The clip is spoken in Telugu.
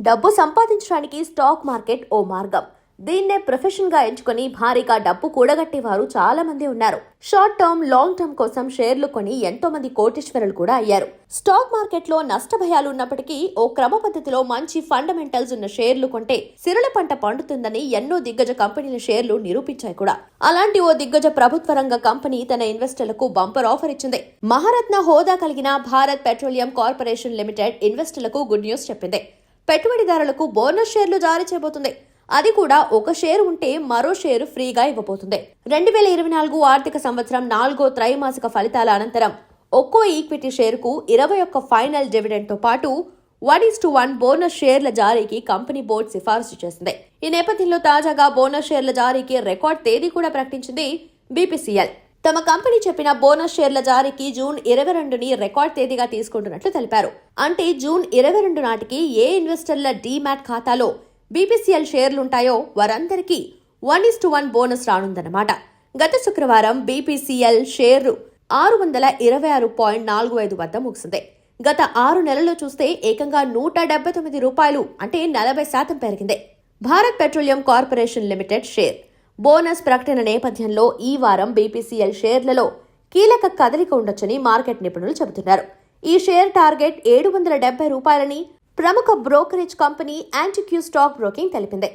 డబ్బు సంపాదించడానికి స్టాక్ మార్కెట్ ఓ మార్గం. దీన్నే ప్రొఫెషన్ గా ఎంచుకొని భారీగా డబ్బు కూడగట్టేవారు చాలా మంది ఉన్నారు. షార్ట్ టర్మ్, లాంగ్ టర్మ్ కోసం షేర్లు కొని ఎంతో మంది కోటీశ్వరులు కూడా అయ్యారు. స్టాక్ మార్కెట్ లో నష్ట భయాలు ఉన్నప్పటికీ ఓ క్రమ పద్ధతిలో మంచి ఫండమెంటల్స్ ఉన్న షేర్లు కొంటే సిరుల పంట పండుతుందని ఎన్నో దిగ్గజ కంపెనీల షేర్లు నిరూపించాయి కూడా. అలాంటి ఓ దిగ్గజ ప్రభుత్వ రంగ కంపెనీ తన ఇన్వెస్టర్లకు బంపర్ ఆఫర్ ఇచ్చింది. మహారత్న హోదా కలిగిన భారత్ పెట్రోలియం కార్పొరేషన్ లిమిటెడ్ ఇన్వెస్టర్లకు గుడ్ న్యూస్ చెప్పింది. పెట్టుబడిదారులకు బోనస్ షేర్లు జారీ చేయబోతుంది. అది కూడా ఒక షేరు ఉంటే మరో షేరు ఫ్రీగా ఇవ్వబోతుంది. 2024 ఆర్థిక సంవత్సరం 4వ త్రైమాసిక ఫలితాల అనంతరం ఒక్కో ఈక్విటీ షేరుకు 21 ఫైనల్ డివిడెండ్ తో పాటు 1:1 బోనస్ షేర్ల జారీకి కంపెనీ బోర్డు సిఫారసు చేసింది. ఈ నేపథ్యంలో తాజాగా బోనస్ షేర్ల జారీకి రికార్డ్ తేదీ కూడా ప్రకటించింది బీపీసీఎల్. తమ కంపెనీ చెప్పిన బోనస్ షేర్ల జారీకి జూన్ 22ని రికార్డ్ తేదీగా తీసుకుంటున్నట్లు తెలిపారు. అంటే జూన్ 22 నాటికి ఏ ఇన్వెస్టర్ల డీమ్యాట్ ఖాతాలో బీపీసీఎల్ షేర్లుంటాయో వారందరికీ 1:1 బోనస్ రానుందన్నమాట. గత శుక్రవారం బీపీసీఎల్ షేరు 626.45 వద్ద ముగిసింది. గత 6 నెలల్లో చూస్తే ఏకంగా ₹179 అంటే 40% పెరిగింది. Bharat petroleum corporation limited share bonus ప్రకటన నేపథ్యంలో ఈ వారం బీపీసీఎల్ షేర్లలో కీలక కదలిక ఉండొచ్చని మార్కెట్ నిపుణులు చెబుతున్నారు. ఈ షేర్ టార్గెట్ ₹770 ప్రముఖ brokerage company antique stock broking తెలిపింది.